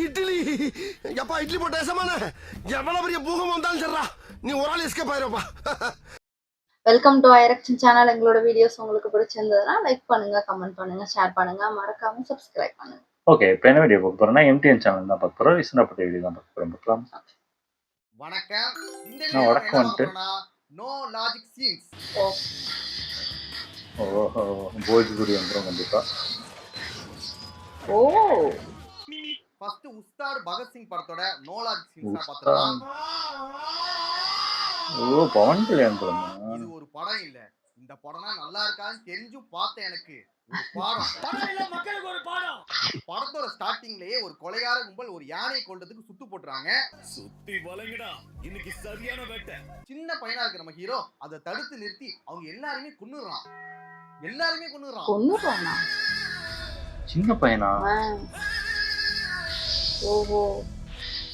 இட்லி எப்பா இட்லி போட்ட சமான எவ்வளவு பெரிய பூகம் வந்தாலும் சரிடா நீ ஒரு ஆள் எஸ்கேப் ஆயிருப்பா. வெல்கம் டு ஐரக்ஷன் சேனல். எங்களோட வீடியோஸ் உங்களுக்கு பிடிச்சிருந்ததுன்னா லைக் பண்ணுங்க, கமெண்ட் பண்ணுங்க, ஷேர் பண்ணுங்க, மறக்காம சப்ஸ்கிரைப் பண்ணுங்க. ஓகே, இப்போ என்ன வீடியோ பார்க்க போறோம்னா எம்டிஎன் சேனல் தான் பார்க்க போறோம். ரீசெண்டாக பட்ட வீடியோ தான் பார்க்க போறோம். வணக்கம். இந்த நான் வடக்கு வந்துட்டு நோ லாஜிக் சீன்ஸ். ஓஹோ, போஜ்பூரி வந்துடும் கண்டிப்பா. ஓ, ஃபர்ஸ்ட் உஸ்தாத் பகத்சிங் படத்தோட நோ லாஜிக் சீன்ஸ் பார்த்தோம். ஓ, பவன் கல்யாண் படம். இது ஒரு படம் இல்ல. இந்த படம்னா நல்லா இருக்கான்னு தெரிஞ்சும் பார்த்தேன். எனக்கு ஒரு பாடம் படம் இல்ல, மக்களுக்கு ஒரு பாடம். படத்தோட ஸ்டார்டிங்லயே ஒரு கொலைகார கும்பல் ஒரு யானையை கொல்றதுக்கு சுத்து போட்டுறாங்க. சுத்தி வளைங்கடா, இன்னைக்கு சரியான வேட்டை. சின்ன பையனா இருக்கிற நம்ம ஹீரோ அதை தடுத்து நிறுத்தி அவங்க எல்லாருமே கொன்னுறான். சின்ன பையனா? ஓஹோ.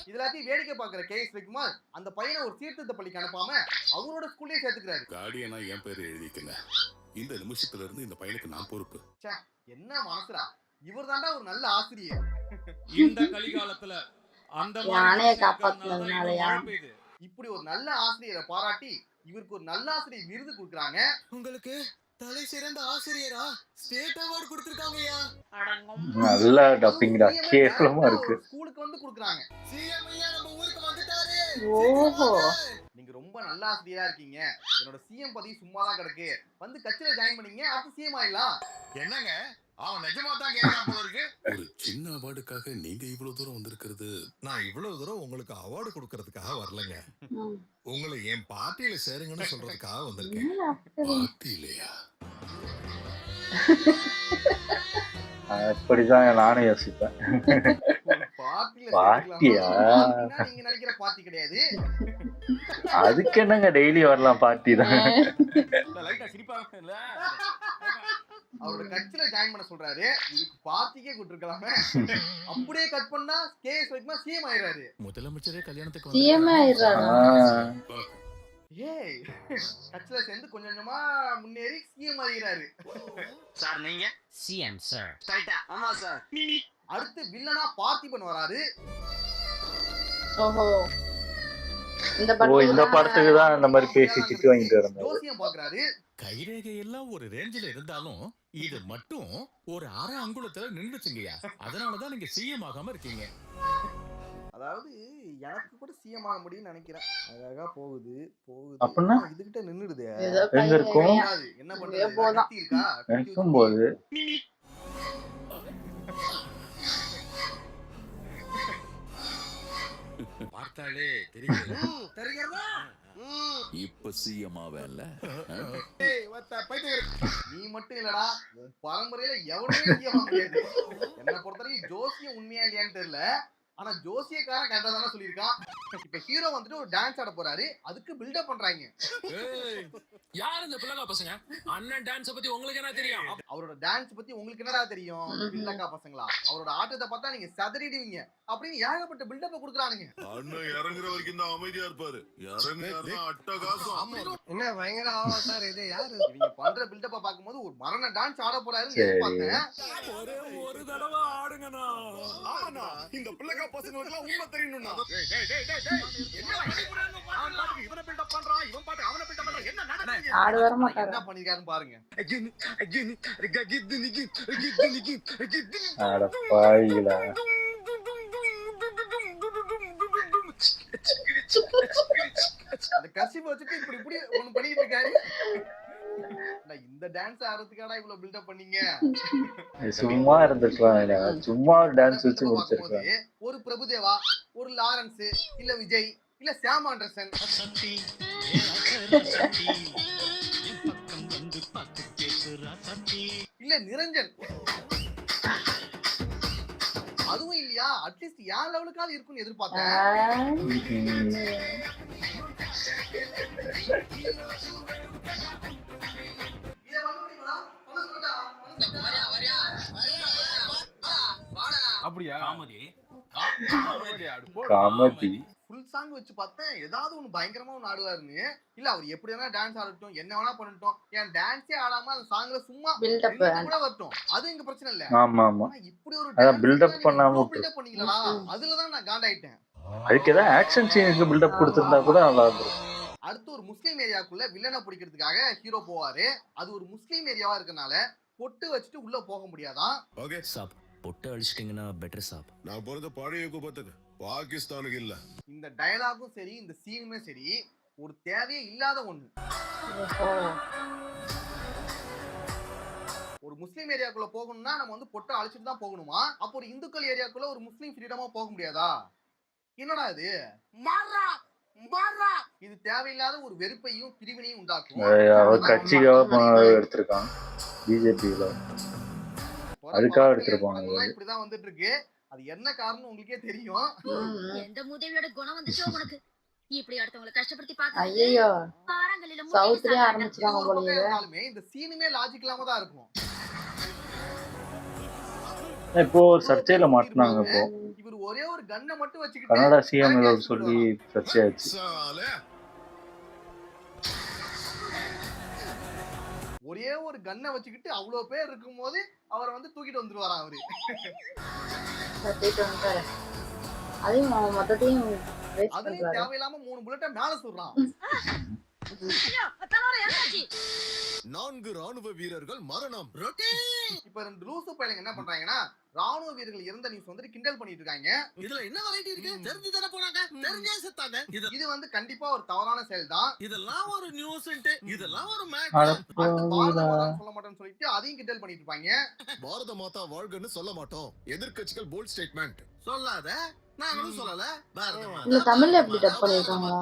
இதெல்லாத்தையும் வேடிக்கை பார்க்கிற கேஎஸ் ரவிக்குமார் அந்த பையனை ஒரு சீர்திருத்த பள்ளிக்கு அனுப்பாம அவரோட ஸ்கூல்லே சேர்த்துக்கிறாரு. கார்டியனா என் பேரு எழுதிக்கங்க. இந்த நிமிஷத்துல இருந்து இந்த பையனுக்கு நான் பொறுப்பு. என்ன மனசுடா, இவர் தாண்டா ஒரு நல்ல ஆசிரியர். இந்த கலிகாலத்துல அந்த யானையை காப்பாத்துனதுனாலயா? இப்படி ஒரு நல்ல ஆசிரியரை பாராட்டி இவருக்கு ஒரு நல்ல ஆசிரியர் விருது கொடுக்குறாங்க. உங்களுக்கு தலை சிறந்த ஆசிரியரா ஸ்டேட் அவார்ட் கொடுத்திருக்காங்கயா. நல்ல டப்பிங்டா, கேவலமா இருக்கு. ஸ்கூலுக்கு வந்து கொடுக்குறாங்க. சிஎம் ஐயா நம்ம ஊருக்கு வந்துட்டாரு. ஓஹோ, நீங்க ரொம்ப நல்ல ஆசிரியரா இருக்கீங்க, என்னோட சிஎம் பதவி சும்மா தான் கிடக்கு, வந்து கட்சியில ஜாயின் பண்ணீங்க, அடுத்து சிஎம் ஆயிடலாம். என்னங்க அவன் நிஜமா தான் கேட்கறான் போல இருக்கு. ஒரு சின்ன அவார்டுக்காக நீங்க இவ்வளவு தூரம் வந்திருக்கிறது. நான் இவ்வளவு தூரம் உங்களுக்கு அவார்டு கொடுக்கறதுக்காக வரலங்க. உங்களை என் பார்ட்டியில சேருங்கன்னு சொல்றதுக்காக வந்திருக்கேன். பார்ட்டியிலையா? அப்படிதான் நானும் யோசிப்பேன். பார்ட்டியா? நீங்க நினைக்கிற பார்ட்டி கிடையாது. அதுக்கு என்னங்க டெய்லி வரலாம், பார்ட்டி தான். அவரோட கட்சியில ஜாயின் பண்ண சொல்றாரு. இதுக்கு பார்ட்டிக்கே கூட்டிருக்கலாமே. அப்படியே கட் பண்ணா கேஎஸ் ரவிக்குமார் சிஎம் ஆயிடுறாரு. முதலமைச்சரே கல்யாணத்துக்கு சிஎம் ஆயிடுறாரா? ஏய், கட்சியில சேர்ந்து கொஞ்சம் கொஞ்சமா முன்னேறி சிஎம் ஆகிறாரு. சார் நீங்க சிஎம் சார். ரைட்டா? ஆமா சார். அடுத்து வில்லனா பார்த்திபன் வராரு. ஓஹோ, இந்த படத்துக்கு தான் இந்த மாதிரி பேசி திட்டு வாங்கிட்டு இருந்தாரு. ஜோசியம் பாக்குறாரு. கைரேகை எல்லாம் ஒரு ரேஞ்சில இருந்தாலும் இது மட்டும் ஒரு அரை அங்குலத்துல நின்றுச்சுங்கய்யா. அதனாலதான் நீங்க சிஎம் ஆகாம இருக்கீங்க. அதாவது எனக்கு கூட சிஎம் ஆக முடியும்னு நினைக்கிறேன். அழகா போகுது அப்படின்னா இதுகிட்ட நின்னுடுது. எங்க இருக்கும்? என்ன பண்றது? கத்தி இருக்கா? இருக்கும்போது பார்த்தாலே தெரியுது. தெரிகிறதா? இப்ப சிஎம் ஆவேன்ல. நீ மட்டும் இல்லடா, உன் பரம்பரையில எவனுமே சிஎம் ஆக முடியாது. என்ன பொறுத்தவரைக்கும் ஜோசியம் உண்மையா இல்லையான்னு தெரியல, ஆனா ஜோசியக்காரன் கரெக்டா தானே சொல்லியிருக்கான். இப்ப ஹீரோ வந்துட்டு ஒரு டான்ஸ் ஆட போறாரு, அதுக்கு பில்டப் பண்றாங்க. யார் இந்த பிள்ளைங்க பசங்க? அண்ணன் டான்ஸ் பத்தி உங்களுக்கு என்ன தெரியும்? அவரோட டான்ஸ் பத்தி உங்களுக்கு என்னடா தெரியும்? பில்லக்கா பசங்களா, அவரோட ஆட்டத்தை பார்த்தா நீங்க சதறிடுவீங்க அப்படின்னு ஏகப்பட்ட பில்டப்ப கொடுக்குறானுங்க. அண்ணன் இறங்குற வரைக்கும் தான் அமைதியா இருப்பாரு. இறங்குனா அட்டகாசம். என்ன பயங்கர ஆவா சார் இது? யாரு நீங்க பண்ற பில்டப்ப பாக்கும்போது ஒரு மரண டான்ஸ் ஆட போறாருன்னு எதிர்பார்த்தேன். ஒரு தடவை ஆடுங்கண்ணா. ஆமாண்ணா, இந்த பிள்ளைக்கா பசங்களுக்கு எல்லாம் உண்மை தெரியணும்னா. இவனை பில்டப் பண்றான், இவன் பாட்டு அவனை பில்டப் பண்றான். என்ன நடக்குது? ஆடு வர மாட்டாரு. என்ன பண்ணிருக்காருன்னு பாருங்க. அட பாவிகளா. அந்த கசிப்பு வச்சுட்டு இப்படி இப்படி ஒண்ணு பண்ணிட்டு இருக்காரு. இந்த டான்ஸ் ஆடுறதுக்காடா இவ்வளவு பில்டப் பண்ணீங்க? சும்மா இருந்திருக்காங்க, சும்மா டான்ஸ் வச்சு முடிச்சிருக்காங்க. ஒரு பிரபுதேவா, ஒரு லாரன்ஸ், இல்ல விஜய், இல்ல சாம் ஆண்டர்சன், இல்ல நிரஞ்சன், அதுவும் இல்லையா அட்லீஸ்ட் யார் லெவலுக்காவது இருக்கும்னு எதிர்பார்த்தேன். காமெடி ஃபுல் சாங் வச்சு பார்த்தேன் ஏதாவது ஒண்ணு பயங்கரமா ஒண்ணு ஆடுவாருன்னு. இல்ல அவர் எப்படி வேணா டான்ஸ் ஆடட்டும், என்ன வேணா பண்ணட்டும், ஏன் டான்ஸே ஆடாம அந்த சாங்ல சும்மா பில்டப் நின்னுட்டு கூட வரட்டும், அது இங்க பிரச்சனை இல்ல. ஆமா ஆமா, ஆனா இப்படி ஒரு அதான் டான்ஸ் build up பண்ணாம விட்டு. பில்டப் பண்ணீங்களா, அதுலதான் நான் காண்டாயிட்டேன். அதுக்கு ஏதாவது ஆக்ஷன் சீனுக்கு பில்டப் கொடுத்திருந்தா கூட நல்லா இருந்திருக்கும். அடுத்து ஒரு முஸ்லீம் ஏரியாக்குள்ள வில்லனை பிடிக்கிறதுக்காக ஹீரோ போவாரு. அது ஒரு முஸ்லீம் ஏரியாவா இருக்கனால பொட்டு வச்சுட்டு உள்ள போக முடியாதான். ஓகே சாப் பொட்டு அழிச்சிட்டிங்கன்னா பெட்டர் சாப். நான் பிறந்த பழைய குப்பத்துக்கு பாகிஸ்தானுக்கு இல்ல. இந்த டயலாகும் சரி இந்த சீனுமே சரி ஒரு தேவையே இல்லாத ஒண்ணு. ஒரு முஸ்லீம் ஏரியாக்குள்ள போகணும்னா நம்ம வந்து பொட்டை அழிச்சிட்டு தான் போகணுமா? அப்போ ஒரு இந்துக்கள் ஏரியாக்குள்ள ஒரு முஸ்லீம் ஃப்ரீடமா போக முடியாதா? என்னடா இது? இது தேவையில்லாத ஒரு வெறுப்பையும் பிரிவினையும் உண்டாக்கும். அவர் கட்சிக்காக எடுத்திருக்கான், பிஜேபியில அதுக்காக எடுத்திருப்பாங்க. இப்படிதான் வந்துட்டு இருக்கு. அது என்ன காரணம் உங்களுக்கே தெரியும். எந்த மூதேவியோட குணம் வந்துச்சோ உனக்கு? இப்படி அடுத்தவங்களை கஷ்டப்படுத்தி பாக்க. ஐயோ பாறாங்கல்லில சவுத்லயே ஆரம்பிச்சிட்டாங்க போலயே. இருந்தாலுமே இந்த சீனுமே லாஜிக் இல்லாம தான் இருக்கும். இப்போ ஒரு சர்ச்சையில மாட்டினாங்க. இப்போ இவர் ஒரே ஒரு கன்னை மட்டும் வச்சுக்கிட்டு கனடா சிஎம் சொல்லி சர்ச்சையாச்சு. சாலே ஒரே ஒரு கன்னை வச்சுக்கிட்டு அவ்வளவு பேர் இருக்கும்போது அவரை வந்து தூக்கிட்டு வந்துருவாராம் அவரு. அதையும் மொத்தத்தையும் அதுலயும் தேவையில்லாம 3 புல்லட்ட மேல சொல்றான். 4 ராணுவ வீரர்கள் மரணம். இப்ப 2 லூசு பையங்க என்ன பண்றாங்கன்னா ராணுவ வீரர்கள் இறந்த நியூஸ் வந்து கிண்டல் பண்ணிட்டு இருக்காங்க. இதுல என்ன வெரைட்டி இருக்கு? தெரிஞ்சு தானே போனாங்க, தெரிஞ்சே செத்தாங்க. இது வந்து கண்டிப்பா ஒரு தவறான செயல் தான். இதெல்லாம் ஒரு நியூஸ்ன்ட்டு, இதெல்லாம் ஒரு சொல்ல மாட்டேன்னு சொல்லிட்டு அதையும் கிண்டல் பண்ணிட்டு இருப்பாங்க. பாரத மாதா வாழ்கன்னு சொல்ல மாட்டோம். எதிர்க்கட்சிகள் போல்ட் ஸ்டேட்மெண்ட் சொல்லாத, நாங்களும் சொல்லல. இல்ல தமிழ்ல எப்படி டப் பண்ணிருக்காங்களா?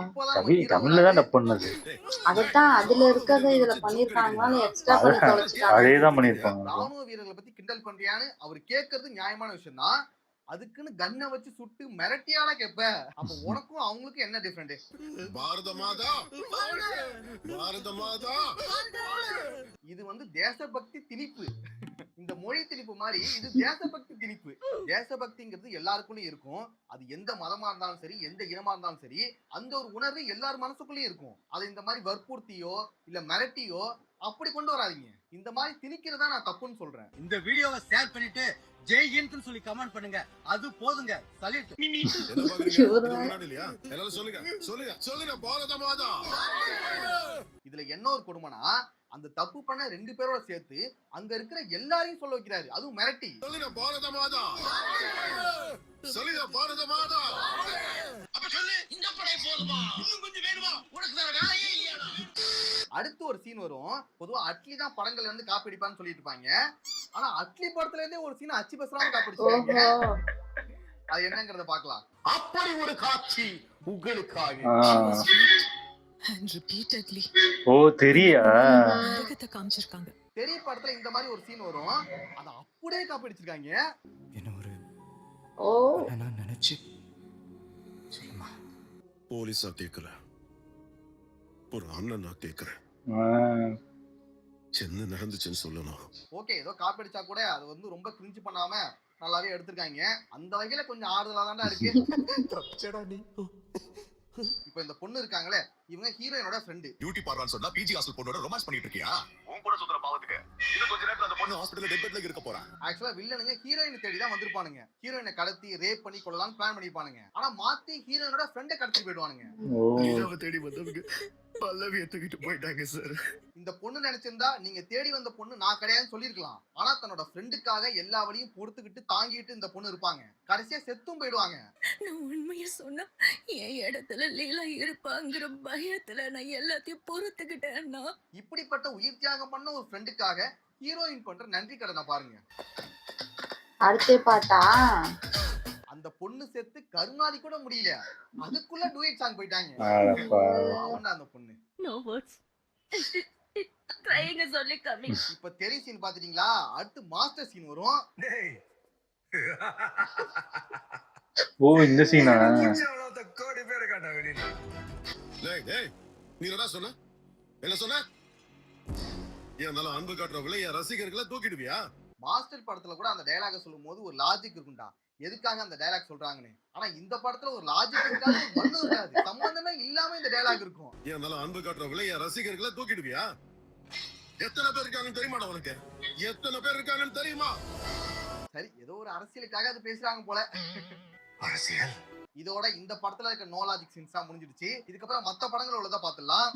தமிழ்ல தான் டப் பண்ணது. அதத்தான் அதுல இருக்கத இதுல பண்ணிருக்காங்களா எக்ஸ்ட்ரா பண்ணி தொலைச்சிட்டாங்க. அதேதான் பண்ணிருப்பாங்க. ராணுவ வீரர்களை பத்தி கிண்டல் பண்றியான்னு அவர் கேட்கறது நியாயமான விஷயம் தான். அதுக்குன்னு கன்னை வச்சு சுட்டு மிரட்டியால கேப்ப. அப்ப உனக்கும் அவங்களுக்கும் என்ன டிஃபரெண்ட்? பாரத மாதா, பாரத மாதா. இது வந்து தேசபக்தி திணிப்பு. இந்த மொழி திணிப்பு மாதிரி இது தேசபக்தி திணிப்பு. தேசபக்திங்கிறது எல்லாருக்குள்ளயும் இருக்கும். அது எந்த மதமா இருந்தாலும் சரி, எந்த இனமா இருந்தாலும் சரி, அந்த ஒரு உணர்வு எல்லார் மனசுக்குள்ளயும் இருக்கும். அது இந்த மாதிரி வற்புறுத்தியோ இல்ல மிரட்டியோ அப்படி கொண்டு வராதீங்க. இந்த மாதிரி திணிக்கிறதா நான் தப்புன்னு சொல்றேன். இந்த வீடியோவை ஷேர் பண்ணிட்டு ஜெய் ஹிந்த்னு சொல்லி கமெண்ட் பண்ணுங்க. அது போதுங்க. சல்யூட். இல்லையா? எல்லாரும் சொல்லுங்க, சொல்லுங்க, சொல்லுங்க பாரத மாதா. இதுல என்ன ஒரு கொடுமைனா அந்த தப்பு பண்ண 2 பேரோட சேர்த்து அங்க இருக்கிற எல்லாரையும் சொல்ல வைக்கிறாரு, அதுவும் மிரட்டி. சொல்லுங்க பாரத மாதா, சொல்லுங்க பாரத மாதா. அப்ப சொல்லு, இந்த படை போதுமா, இன்னும் கொஞ்சம் வேணுமா, உனக்கு வேற வேலையே இல்லையா? அடுத்து ஒரு சீன் வரும். பொதுவா அட்லி தான் படங்கள்ல இருந்து காப்பி அடிப்பான்னு சொல்லிட்டு இருப்பாங்க. ஆனா அட்லி படத்துல இருந்தே ஒரு சீன் அச்சு பேசுறாங்க காப்பி அடிச்சாங்க. அது என்னங்கறத பார்க்கலாம். அப்படி ஒரு காட்சி உங்களுக்காக. ஓ தெரியா காமிச்சிருக்காங்க. பெரிய படத்துல இந்த மாதிரி ஒரு சீன் வரும். அத அப்படியே காப்பி அடிச்சிருக்காங்க. என்ன ஒரு ஓ நான் நினைச்சு சொல்லுமா. போலீஸா கேட்கல, ஒரு அண்ணனா கேட்கிறேன். என்ன நடந்துச்சுன்னு சொல்லணும். ஓகே, ஏதோ காப்பி அடிச்சா கூட அது வந்து ரொம்ப கிரிஞ்சு பண்ணாம நல்லாவே எடுத்திருக்காங்க. அந்த வகையில கொஞ்சம் ஆறுதலா தான்டா இருக்கு. இப்போ இந்த பொண்ணு இருக்காங்களே, இவங்க ஹீரோயினோட ஃப்ரெண்ட். டியூட்டி பார்றான்னு சொன்னா பிஜி ஹாஸ்டல் பொண்ணோட ரொமான்ஸ் பண்ணிட்டு இருக்கியா? உன் கூட சுத்துற பாவத்துக்கு இது கொஞ்ச நேரத்துல அந்த பொண்ணு ஹாஸ்பிடல்ல டெட் பெட்ல இருக்க போறா. ஆக்சுவலா வில்லனுங்க ஹீரோயினை தேடி தான் வந்திருப்பானுங்க. ஹீரோயினை கடத்தி ரேப் பண்ணி கொள்ளலாம் பிளான் பண்ணிருப்பானுங்க. ஆனா மாத்தி ஹீரோயினோட ஃப்ரெண்டை கடத்தி போயிடுவானுங்க. ஹீரோவை தேடி வந்தவங்க பல்லவியை தூக்கிட்டு போயிட்டாங்க சார். இந்த பொண்ணு நினைச்சிருந்தா நீங்க தேடி வந்த பொண்ணு நான் கிடையாதுன்னு சொல்லிருக்கலாம். ஆனா தன்னோட ஃப்ரெண்டுக்காக எல்லா வழியும் பொறுத்துக்கிட்டு தாங்கிட்டு இந்த பொண்ணு இருப்பாங்க. கடைசியா செத்தும் போயிடுவாங்க. நான் உண்மையை சொன்னா என் இடத்துல லீலா இருப்பாங்கிற பயத்துல நான் எல்லாத்தையும் பொறுத்துக்கிட்டேன்னா. இப்படிப்பட்ட உயிர் தியாகம் பண்ண ஒரு ஃப்ரெண்டுக்காக ஹீரோயின் பண்ற நன்றி கடனை பாருங்க. அடுத்த பாட்டா அந்த பொண்ணு செத்து கருமாதி கூட முடியல, அதுக்குள்ள டூயட் சாங் போயிட்டாங்க. அவன்டா அந்த பொண்ணு. No words. ட்ரைங்க சொல்லி கம்மி. இப்ப தெரி சீன் பாத்துட்டீங்களா? அடுத்து மாஸ்டர் சீன் வரும். ஓ இந்த சீனா? கோடி பேர் காட்ட வெளியில. டேய் டேய், நீ என்ன சொன்ன? என்ன சொன்ன? ஏன் நல்ல அன்பு காட்டுறவங்கள என் ரசிகர்களை தூக்கிடுவியா? மாஸ்டர் படத்துல கூட அந்த டயலாக சொல்லும் போது ஒரு லாஜிக் இருக்கும்டா, எதுக்காக அந்த டயலாக் சொல்றாங்கன்னு. ஆனா இந்த படத்துல ஒரு லாஜிக் இருக்காது, மண்ணு இருக்காது, சம்பந்தமே இல்லாம இந்த டயலாக் இருக்கும். ஏன் நல்லா அன்பு காட்டுறவங்கள என் ரசிகர்களை தூக்கிடுவியா? எத்தனை பேர் இருக்காங்கன்னு தெரியுமாடா உனக்கு? எத்தனை பேர் இருக்காங்கன்னு தெரியுமா? சரி, ஏதோ ஒரு அரசியலுக்காக அது பேசுறாங்க போல. அரசியல் இதோட இந்த படத்துல இருக்க நோ லாஜிக் சீன்ஸ் தான் முடிஞ்சிடுச்சு. இதுக்கப்புறம் மத்த படங்கள் உள்ளதா பாத்துடலாம்.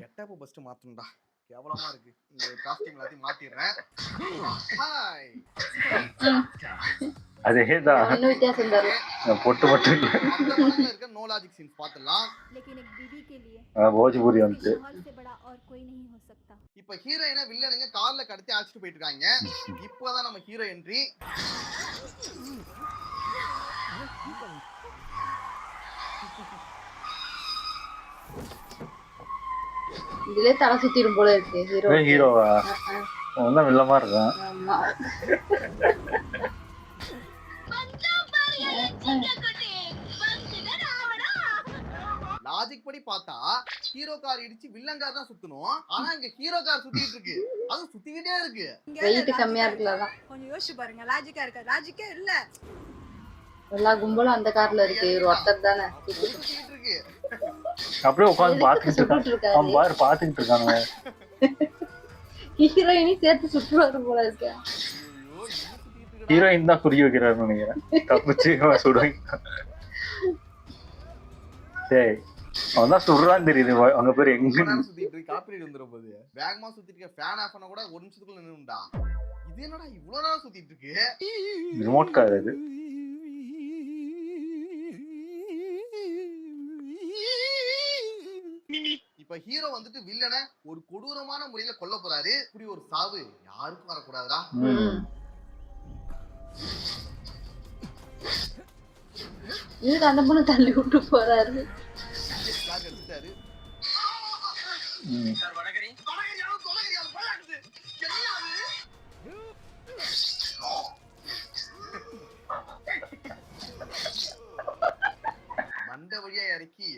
கெட்டப்ப ஃபர்ஸ்ட் மாத்தணும்டா, கேவலமா இருக்கு. இந்த காஸ்டியூம் எல்லாத்தையும் மாத்திடுறேன். ஹாய், அதேதான் ஒன்னும் வித்தியாசம் தரும். பொட்டு மட்டும் இல்ல. மத்த படத்துல இருக்க நோ லாஜிக் சீன்ஸ் பாத்துடலாம். போஜ்பூரி வந்து இப்ப ஹீரோயினை வில்லனுங்க கார்ல கடத்தி அழைச்சிட்டு போயிட்டு இருக்காங்க. இப்போதான் நம்ம ஹீரோ என்ட்ரி. இதுலயே தலை சுத்திரும் போல இருக்கு ஹீரோ. ஹீரோவா ஒன்னும் வில்லமா இருக்கான். ஆமா. லாஜிக் படி பார்த்தா ஹீரோ கார் இடிச்சு வில்லன் கார் தான் சுத்தணும். ஆனா இங்க ஹீரோ கார் சுத்திட்டு இருக்கு, அது சுத்திக்கிட்டே இருக்கு. வெயிட் கம்மியா இருக்குலதான். கொஞ்சம் யோசிச்சு பாருங்க, லாஜிக்கா இருக்கா? லாஜிக்கே இல்ல. எல்லா கும்பலும் அந்த கார்ல இருக்கு, இவர் ஒருத்தர் தானே சுத்திட்டு இருக்கு. அப்படியே உட்காந்து பாத்துக்கிட்டு இருக்கான். அவன் பாரு பாத்துக்கிட்டு இருக்கானுங்க. ஹீரோயினி சேர்த்து சுற்றுவாரு போல இருக்கு. ஹீரோயின் தான் புரிய வைக்கிறாருன்னு நினைக்கிறேன். தப்பிச்சு சுடுவாங்க. சரி, அவன் தான் சுடுறான்னு தெரியுது. அங்க பேர் எங்க சுத்திட்டு இருக்கு, காப்பிரைட் வந்துரும் போது. வேகமா சுத்திட்டு இருக்க, ஃபேன் ஆஃப் பண்ண கூட 1 நிமிஷத்துக்குள்ள நின்னுடா. இது என்னடா இவ்வளவு நேரம் சுத்திட்டு இருக்கு? ரிமோட் கார் அது. இப்ப ஹீரோ வந்துட்டு வில்லனை ஒரு கொடூரமான முறையில கொல்ல போறாரு. இப்படி ஒரு சாவு யாருக்கும் வரக்கூடாதுடா. இதுக்கு அந்த பொண்ணு தள்ளி விட்டு போறாரு. எடுத்துட்டாரு. மண்டை வழியா இறக்கி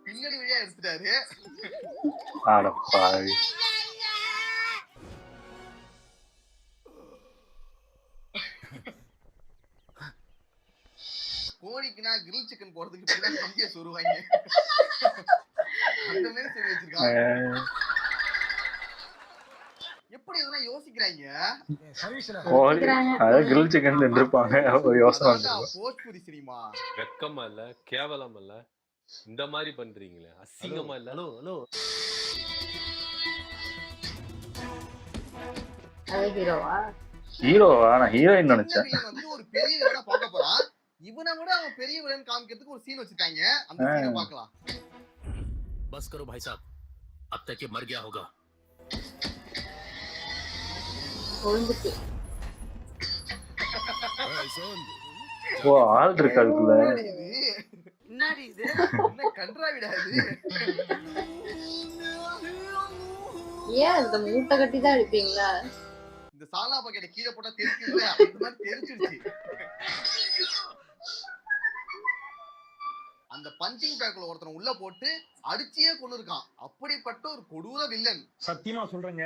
பின்னாடி வழியா எடுத்துட்டாரு. அடப்பாவி. கோழிக்குனா கிரில் சிக்கன் போறதுக்கு இப்படிதான் கம்பிய சொருவாங்க. அந்த மாதிரி சொல்லி வச்சிருக்காங்க. எப்படி இதெல்லாம் யோசிக்கிறாங்க? கிரில் சிக்கன் தின்றுப்பாங்க. யோசனை போஜ்பூரி சினிமா வெக்கமா இல்ல, கேவலம் இல்ல, இந்த மாதிரி பண்றீங்களே, அசிங்கமா இல்ல? ஹலோ ஹலோ, அது ஹீரோவா? ஹீரோவா? நான் ஹீரோயின் நினைச்சேன். வந்து ஒரு பெரிய வில்லனை பார்க்க போறான். இவனை விட அவன் பெரிய வில்லன் காமிக்கிறதுக்கு ஒரு சீன் வச்சிருக்காங்க. அந்த சீனை பார்க்கலாம். बस करो भाई साहब, अब तक ये मर गया होगा. ஒழுங்குச்சு. ஓ, ஆள் இருக்கு அதுக்குள்ள. என்னடி இது? என்ன கன்றாவிடா இது? ஏன் இந்த மூட்டை கட்டி தான் அடிப்பீங்களா? இந்த சாலா பாக்கெட்ட கீழே போட்டா தெரிக்குதுல, அந்த மாதிரி தெரிச்சிருச்சு. அந்த பஞ்சிங் பேக்ல ஒருத்தன் உள்ள போட்டு அடிச்சியே கொண்டு இருக்கான். அப்படிப்பட்ட ஒரு கொடூர வில்லன். சத்தியமா சொல்றேங்க,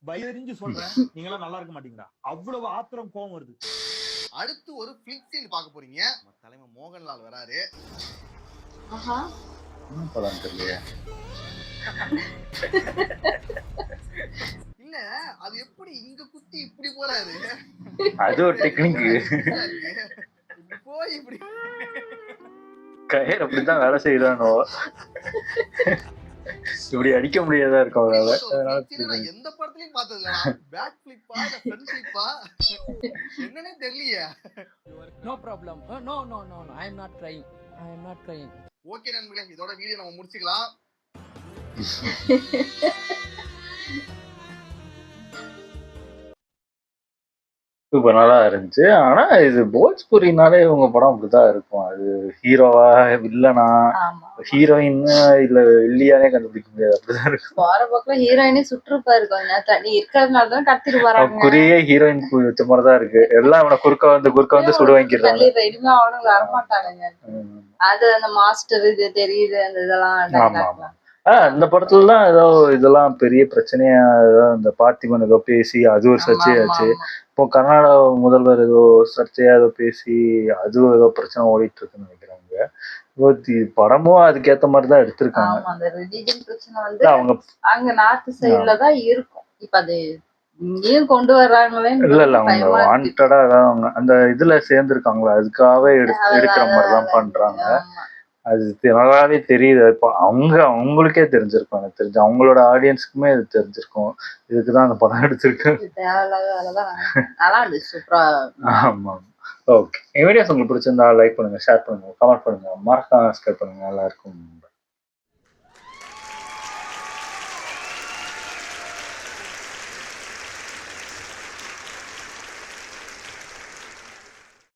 வயிறறிஞ்சு சொல்றேன், நீங்க எல்லாம் நல்லா இருக்க மாட்டீங்களா? அவ்வளவு ஆத்திரம் கோவம் வருது. அடுத்து ஒரு ஃபிளிக் சீன் பார்க்க போறீங்க. தலைமை மோகன்லால் வராரு. ஆஹா, படம் தெரியலையே. இல்ல, அது எப்படி இங்க குத்தி இப்படி போறாரு? அது ஒரு டெக்னிக். இப்படி போய் இப்படி கயிறு அப்படித்தான் வேலை செய்யறானோ. இப்படி அடிக்க முடியாதா இருக்கும் அவரால. நான் எந்த படத்துலயும் பார்த்தது இல்ல. பேக் ஃபிளிப்பா இல்ல ஃப்ரண்ட் ஃபிளிப்பா என்னன்னே தெரியலையே. No problem. No no no no, I am not trying. I am not trying. Okay நண்பர்களே, இதோட வீடியோ நம்ம முடிச்சுக்கலாம். இப்ப நல்லா இருந்துச்சு. ஆனா இது போஜ்பூரினாலே இவங்க படம் அப்படிதான் இருக்கும். அது ஹீரோவா வில்லனா ஹீரோயின் இல்ல இல்லையானே கண்டுபிடிக்க முடியாது. அப்படிதான் இருக்கும். போற பக்கம் ஹீரோயினே சுற்றுப்பாரு கொஞ்ச நேரத்துல. நீ இருக்கிறதுனாலதான் கடத்திட்டு போறாங்க. குறியே ஹீரோயின் வச்ச மாதிரிதான் இருக்கு. எல்லாம் அவனை குறுக்க வந்து சுடு வாங்கிடுறாங்க. இனிமே அவனுக்கு வரமாட்டானுங்க. அது அந்த மாஸ்டர் இது தெரியுது, அந்த இதெல்லாம். இந்த படத்துல தான் ஏதோ இதெல்லாம் பெரிய பிரச்சனையா ஏதோ இந்த பார்த்திபன் ஏதோ பேசி அது ஒரு சர்ச்சையாச்சு. இப்போ கர்நாடகா முதல்வர் ஏதோ சர்ச்சையா ஏதோ பேசி அது ஏதோ பிரச்சனை ஓடிட்டு இருக்குன்னு நினைக்கிறாங்க. படமும் அதுக்கேத்த மாதிரிதான் எடுத்திருக்காங்க. ஆமா, அந்த ரிலீஜன் பிரச்சனை வந்து அவங்க அங்க நார்த் சைடுல தான் இருக்கும். இப்ப அது இங்கேயும் கொண்டு வர்றாங்களே. இல்ல அவங்க வாண்டடா அவங்க அந்த இதுல சேர்ந்திருக்காங்களா அதுக்காகவே எடுக்கிற மாதிரிதான் பண்றாங்க. அது நல்லாவே தெரியுது. இப்போ அவங்களுக்கே தெரிஞ்சிருக்கும். எனக்கு தெரிஞ்சு அவங்களோட ஆடியன்ஸுக்குமே இது தெரிஞ்சிருக்கும். இதுக்குதான் அந்த படம் எடுத்திருக்கு. நல்லா இருந்துச்சு, சூப்பரா. ஆமா, ஓகே. என் வீடியோஸ் உங்களுக்கு பிடிச்சிருந்தா லைக் பண்ணுங்க, ஷேர் பண்ணுங்க, கமெண்ட் பண்ணுங்க, மறக்காம சப்ஸ்கிரைப் பண்ணுங்க. நல்லா இருக்கும்.